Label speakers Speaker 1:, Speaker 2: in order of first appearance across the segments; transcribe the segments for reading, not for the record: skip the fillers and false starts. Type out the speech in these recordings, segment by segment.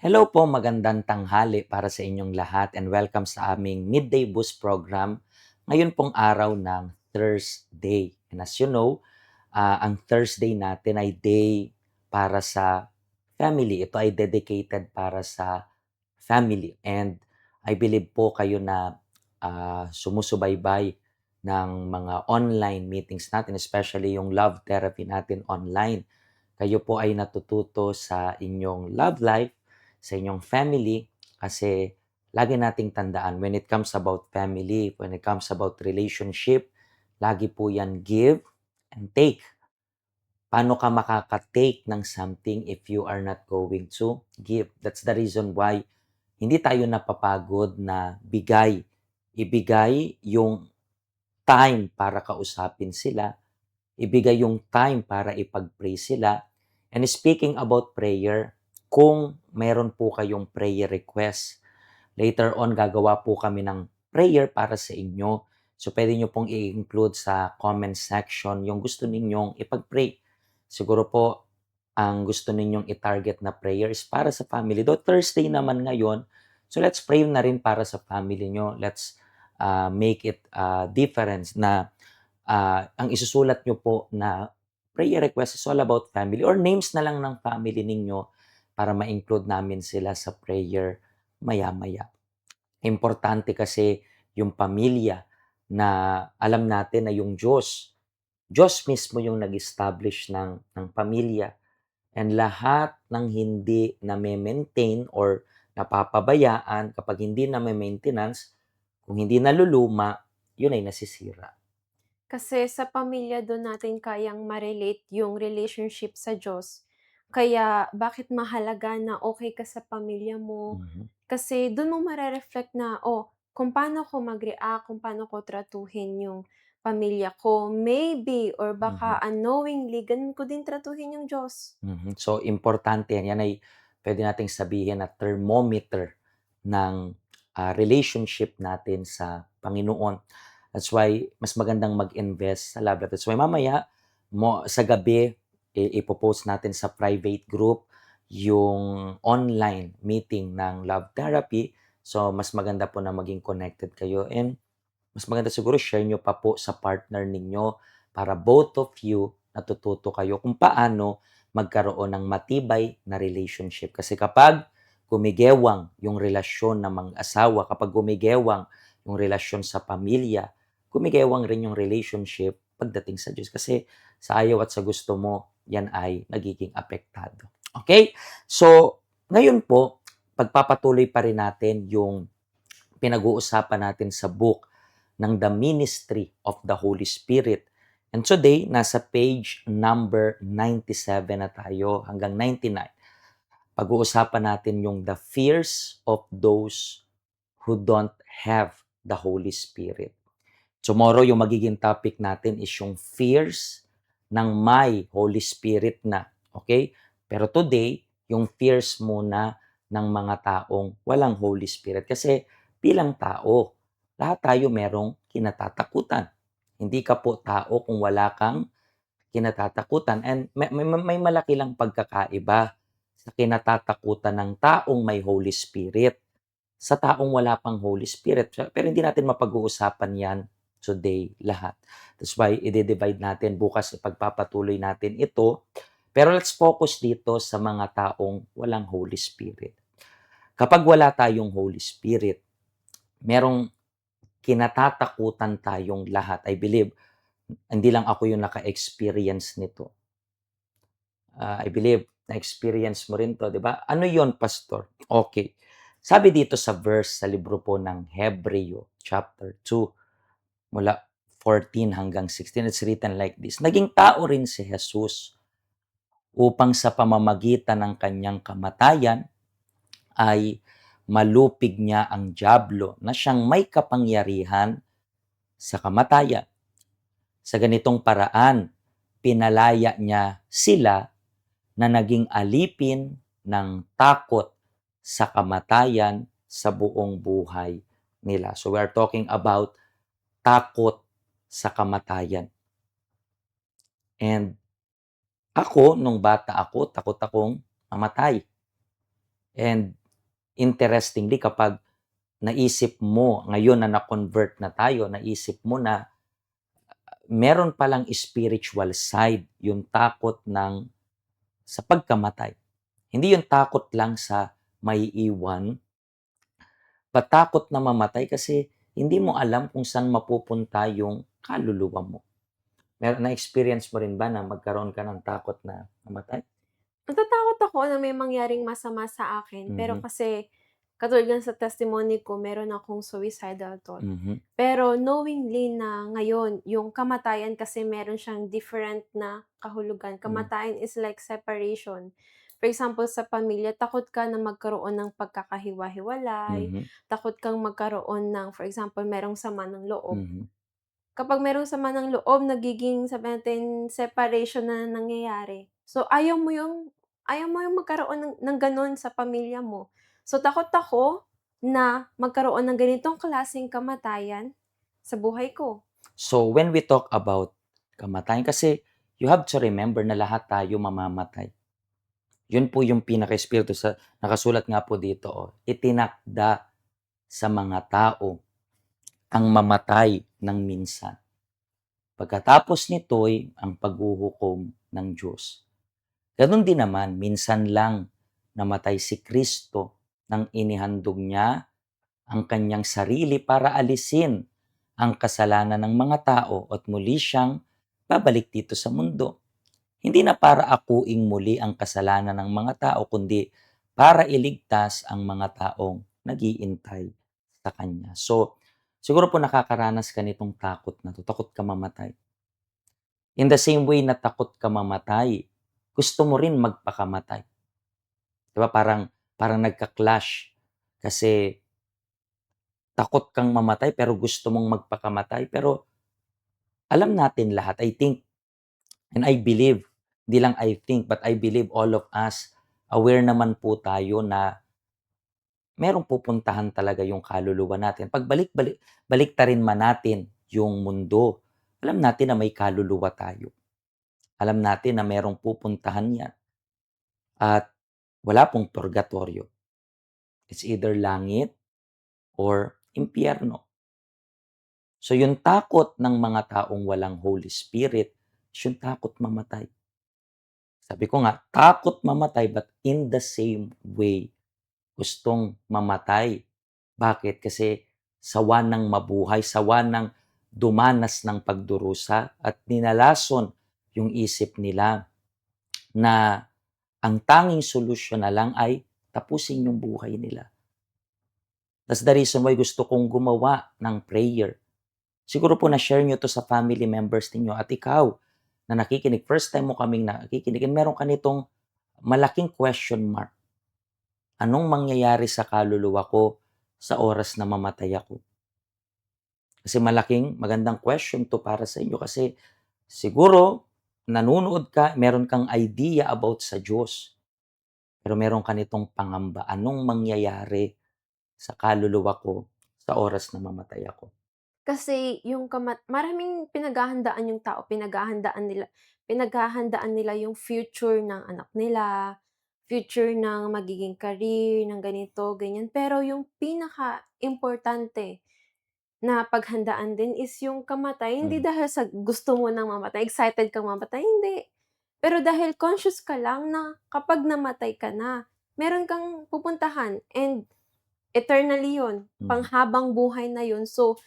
Speaker 1: Hello po, magandang tanghali para sa inyong lahat and welcome sa aming Midday Boost program. Ngayon pong araw ng Thursday. And as you know, ang Thursday natin ay day para sa family. Ito ay dedicated para sa family. And I believe po kayo na sumusubaybay ng mga online meetings natin, especially yung love therapy natin online. Kayo po ay natututo sa inyong love life, sa inyong family, kasi lagi nating tandaan when it comes about family, when it comes about relationship, lagi po yan give and take. Paano ka makaka-take ng something if you are not going to give? That's the reason why hindi tayo napapagod na ibigay yung time para kausapin sila, ibigay yung time para ipag-pray sila. And speaking about prayer, kung meron po kayong prayer request, later on gagawa po kami ng prayer para sa inyo. So pwede nyo pong i-include sa comment section yung gusto ninyong ipag-pray. Siguro po ang gusto ninyong i-target na prayer is para sa family. Though Thursday naman ngayon, so let's pray na rin para sa family nyo. Let's make it difference na ang isusulat nyo po na prayer request is all about family or names na lang ng family ninyo para ma-include namin sila sa prayer maya-maya. Importante kasi yung pamilya na alam natin na yung Diyos mismo yung nag-establish ng pamilya and lahat ng hindi na-maintain or napapabayaan kapag hindi na-maintenance, kung hindi naluluma, yun ay nasisira.
Speaker 2: Kasi sa pamilya dun natin kayang ma-relate yung relationship sa Diyos. Kaya bakit mahalaga na okay ka sa pamilya mo,
Speaker 1: Mhm,
Speaker 2: kasi dun mo mare-reflect na, kung paano ko mag-react, kung paano ko tratuhin yung pamilya ko. Maybe or baka
Speaker 1: mhm.
Speaker 2: unknowingly ganun ko din tratuhin yung Diyos.
Speaker 1: Mhm. So, importante yan. Yan ay pwede nating sabihin na thermometer ng relationship natin sa Panginoon. That's why mas magandang mag-invest sa love life. That's why mamaya sa gabi, ipopost natin sa private group yung online meeting ng love therapy. So, mas maganda po na maging connected kayo. And mas maganda siguro share nyo pa po sa partner ninyo para both of you natututo kayo kung paano magkaroon ng matibay na relationship. Kasi kapag gumigewang yung relasyon ng mga asawa, kapag gumigewang yung relasyon sa pamilya, gumigewang rin yung relationship pagdating sa Diyos. Kasi sa ayaw at sa gusto mo, yan ay nagiging apektado. Okay? So, ngayon po, pagpapatuloy pa rin natin yung pinag-uusapan natin sa book ng The Ministry of the Holy Spirit. And today, nasa page number 97 na tayo hanggang 99. Pag-uusapan natin yung the fears of those who don't have the Holy Spirit. Tomorrow, yung magiging topic natin is yung fears ng may Holy Spirit na. Okay? Pero today, yung fears muna ng mga taong walang Holy Spirit. Kasi bilang tao, lahat tayo merong kinatatakutan. Hindi ka po tao kung wala kang kinatatakutan. And may malaki lang pagkakaiba sa kinatatakutan ng taong may Holy Spirit sa taong wala pang Holy Spirit. Pero hindi natin mapag-uusapan yan today lahat. That's why i-divide natin bukas, ipagpapatuloy natin ito. Pero let's focus dito sa mga taong walang Holy Spirit. Kapag wala tayong Holy Spirit, merong kinatatakutan tayong lahat. I believe, hindi lang ako yung naka-experience nito. I believe, na-experience mo rin to, di ba? Ano yon, Pastor? Okay. Sabi dito sa verse sa libro po ng Hebreo, chapter 2, mula 14 hanggang 16, it's written like this. Naging tao rin si Jesus upang sa pamamagitan ng kanyang kamatayan ay malupig niya ang dyablo na siyang may kapangyarihan sa kamatayan. Sa ganitong paraan, pinalaya niya sila na naging alipin ng takot sa kamatayan sa buong buhay nila. So we are talking about takot sa kamatayan. And ako, nung bata ako, takot akong mamatay. And interestingly, kapag naisip mo ngayon na na-convert na tayo, naisip mo na meron palang spiritual side, yung takot sa pagkamatay. Hindi yung takot lang sa maiiwan, but takot na mamatay kasi hindi mo alam kung saan mapupunta yung kaluluwa mo. Na-experience mo rin ba na magkaroon ka ng takot na mamatay?
Speaker 2: Natatakot ako na may mangyaring masama sa akin, pero
Speaker 1: Mhm,
Speaker 2: kasi katulad nga sa testimony ko, meron akong suicidal thought.
Speaker 1: mhm,
Speaker 2: Pero knowingly na ngayon, yung kamatayan kasi meron siyang different na kahulugan.
Speaker 1: hmm,
Speaker 2: Kamatayan is like separation. For example, sa pamilya, takot ka na magkaroon ng pagkakahiwa-hiwalay,
Speaker 1: mhm,
Speaker 2: takot kang magkaroon ng, for example, merong sama ng loob.
Speaker 1: mhm.
Speaker 2: Kapag merong sama ng loob, nagiging sabihin natin separation na nangyayari. So, ayaw mo yung magkaroon ng gano'n sa pamilya mo. So, takot ako na magkaroon ng ganitong klaseng kamatayan sa buhay ko.
Speaker 1: So, when we talk about kamatayan, kasi you have to remember na lahat tayo mamamatay. Yun po yung pinaka-espiritu sa nakasulat nga po dito, oh, itinakda sa mga tao ang mamatay ng minsan. Pagkatapos nito'y ang paghuhukom ng Diyos. Gano'n din naman, minsan lang namatay si Kristo nang inihandog niya ang kanyang sarili para alisin ang kasalanan ng mga tao at muli siyang babalik dito sa mundo. Hindi na para akuing muli ang kasalanan ng mga tao, kundi para iligtas ang mga taong nag-iintay sa Kanya. So, siguro po nakakaranas ka nitong takot na 'to, takot ka mamatay. In the same way na takot ka mamatay, gusto mo rin magpakamatay. 'Di ba parang nagka-clash. Kasi takot kang mamatay pero gusto mong magpakamatay. Pero alam natin lahat, I think and I believe, hindi lang I think, but I believe all of us, aware naman po tayo na merong pupuntahan talaga yung kaluluwa natin. Pag baliktarin man natin yung mundo, alam natin na may kaluluwa tayo. Alam natin na merong pupuntahan yan at wala pong purgatorio. It's either langit or impyerno. So yung takot ng mga taong walang Holy Spirit is yung takot mamatay. Sabi ko nga, takot mamatay but in the same way, gustong mamatay. Bakit? Kasi sawa ng mabuhay, sawa ng dumanas ng pagdurusa at ninalason yung isip nila na ang tanging solusyon na lang ay tapusin yung buhay nila. That's the reason why gusto kong gumawa ng prayer. Siguro po na-share nyo to sa family members ninyo at ikaw na nakikinig, first time mo kaming nakikinig, and meron ka nitong malaking question mark. Anong mangyayari sa kaluluwa ko sa oras na mamatay ako? Kasi magandang question to para sa inyo kasi siguro nanonood ka, meron kang idea about sa Diyos. Pero meron ka nitong pangamba, anong mangyayari sa kaluluwa ko sa oras na mamatay ako?
Speaker 2: Kasi yung maraming pinaghahandaan yung tao, pinaghahandaan nila yung future ng anak nila, future ng magiging career, ng ganito, ganyan. Pero yung pinaka importante na paghandaan din is yung kamatay, hindi
Speaker 1: Hmm,
Speaker 2: dahil sa gusto mo ng mamatay, excited kang mamatay, hindi. Pero dahil conscious ka lang na kapag namatay ka na, meron kang pupuntahan and eternally yun,
Speaker 1: mhm,
Speaker 2: panghabang buhay na yun. So,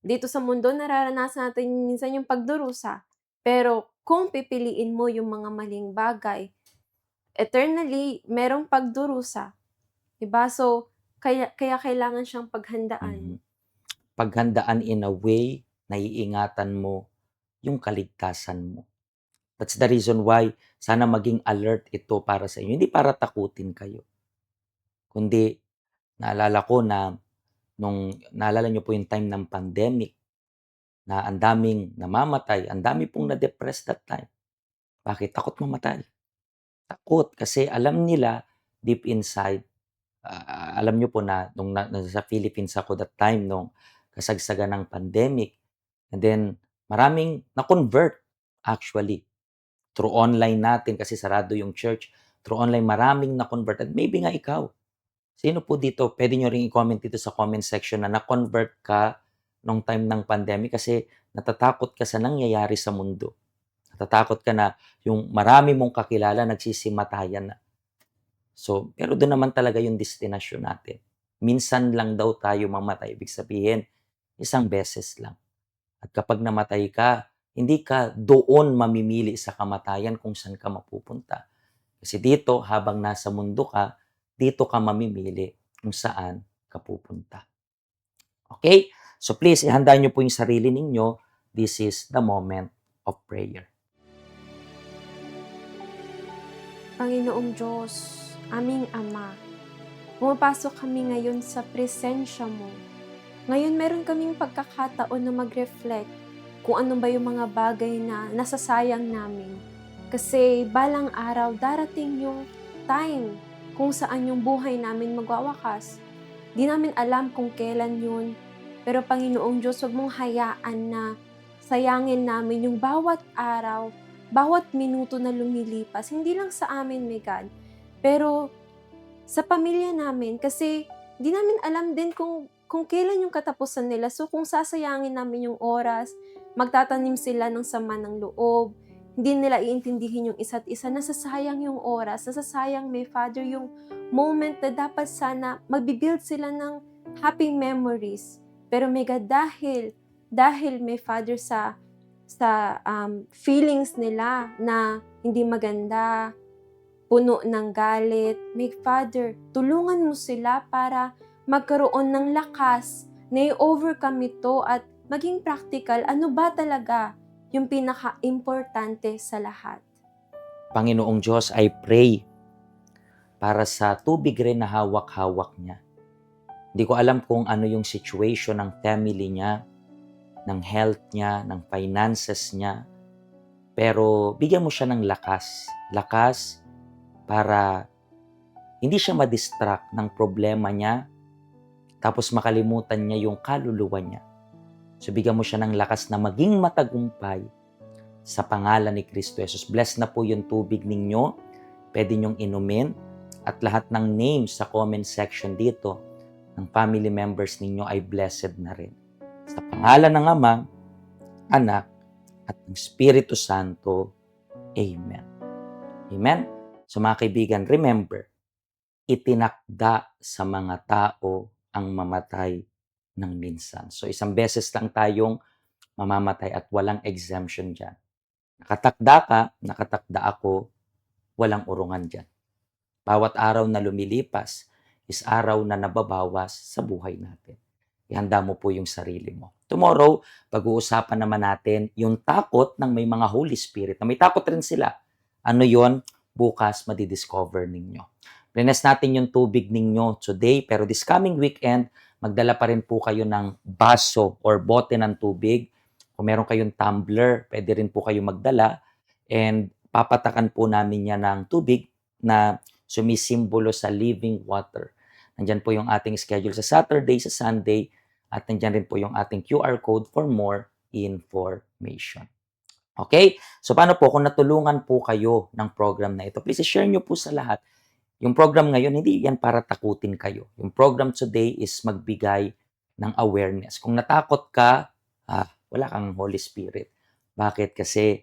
Speaker 2: dito sa mundo nararanasan natin minsan yung pagdurusa, pero kung pipiliin mo yung mga maling bagay, eternally merong pagdurusa, 'di ba? So, kaya kaya kailangan siyang paghandaan.
Speaker 1: mhm. Paghandaan in a way, naiingatan mo yung kaligtasan mo. That's the reason why sana maging alert ito para sa inyo. Hindi para takutin kayo, kundi naalala ko na naalala niyo po yung time ng pandemic na ang daming namamatay, ang dami pong na-depress that time. Bakit? Takot mamatay. Takot kasi alam nila deep inside, alam niyo po na nasa Philippines ako that time nung kasagsagan ng pandemic, and then maraming na-convert actually through online natin kasi sarado yung church. Through online maraming na-convert at maybe nga ikaw. Sino po dito, puwede niyo ring i-comment dito sa comment section na na-convert ka nung time ng pandemic kasi natatakot ka sa nangyayari sa mundo. Natatakot ka na yung marami mong kakilala nagsisimatayan na. So, pero do'n naman talaga yung destinasyon natin. Minsan lang daw tayo mamatay, ibig sabihin isang beses lang. At kapag namatay ka, hindi ka doon mamimili sa kamatayan kung saan ka mapupunta. Kasi dito, habang nasa mundo ka, dito ka mamimili kung saan ka pupunta. Okay? So please, ihanda niyo po yung sarili ninyo. This is the moment of prayer.
Speaker 2: Panginoong Diyos, aming Ama, pumapasok kami ngayon sa presensya mo. Ngayon meron kaming pagkakataon na mag-reflect kung ano ba yung mga bagay na nasasayang namin. Kasi balang araw darating yung time kung saan yung buhay namin magwawakas. Di namin alam kung kailan yun. Pero Panginoong Diyos, huwag mong hayaan na sayangin namin yung bawat araw, bawat minuto na lumilipas. Hindi lang sa amin, my God, pero sa pamilya namin. Kasi di namin alam din kung kailan yung katapusan nila. So kung sasayangin namin yung oras, magtatanim sila ng sama ng loob, hindi nila iintindihin yung isa't isa, nasasayang yung oras, nasasayang, may Father, yung moment na dapat sana magbibuild sila ng happy memories. Pero may God, dahil may Father sa feelings nila na hindi maganda, puno ng galit, may Father, tulungan mo sila para magkaroon ng lakas na i-overcome ito at maging practical, ano ba talaga yung pinaka-importante sa lahat.
Speaker 1: Panginoong Diyos, I pray para sa tubig rin na hawak-hawak niya. Hindi ko alam kung ano yung situation ng family niya, ng health niya, ng finances niya. Pero bigyan mo siya ng lakas. Lakas para hindi siya ma-distract ng problema niya, tapos makalimutan niya yung kaluluwa niya. So bigyan mo siya ng lakas na maging matagumpay sa pangalan ni Kristo Jesus. Bless na po yung tubig ninyo. Pwede niyong inumin. At lahat ng names sa comment section dito ng family members ninyo ay blessed na rin. Sa pangalan ng Ama, Anak, at ng Espiritu Santo. Amen. Amen? So mga kaibigan, remember, itinakda sa mga tao ang mamatay ng minsan. So isang beses lang tayong mamamatay at walang exemption dyan. Nakatakda ka, nakatakda ako, walang urungan dyan. Bawat araw na lumilipas is araw na nababawas sa buhay natin. Ihanda mo po yung sarili mo. Tomorrow, pag-uusapan naman natin yung takot ng may mga Holy Spirit. Na may takot rin sila. Ano yon? Bukas madidiscover ninyo. Bless natin yung tubig ninyo today, pero this coming weekend, magdala pa rin po kayo ng baso or bote ng tubig. Kung meron kayong tumbler, pwede rin po kayo magdala. And papatakan po namin yan ng tubig na sumisimbolo sa living water. Nandyan po yung ating schedule sa Saturday, sa Sunday, at nandyan rin po yung ating QR code for more information. Okay? So paano po kung natulungan po kayo ng program na ito? Please share nyo po sa lahat. Yung program ngayon, hindi yan para takutin kayo. Yung program today is magbigay ng awareness. Kung natakot ka, wala kang Holy Spirit. Bakit? Kasi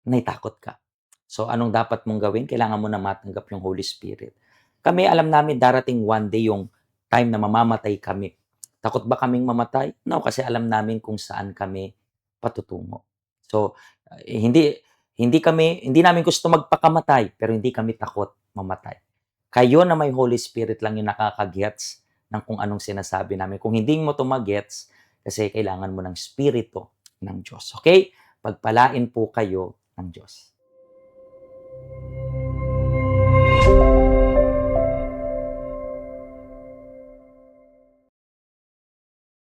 Speaker 1: naitakot ka. So, anong dapat mong gawin? Kailangan mo na matanggap yung Holy Spirit. Kami, alam namin darating one day yung time na mamamatay kami. Takot ba kaming mamatay? No, kasi alam namin kung saan kami patutungo. So, hindi namin gusto magpakamatay, pero hindi kami takot mamatay. Kayo na may Holy Spirit lang yung nakakagets ng kung anong sinasabi namin. Kung hindi mo to magets, kasi kailangan mo ng Spirito ng Diyos. Okay? Pagpalain po kayo ng Diyos.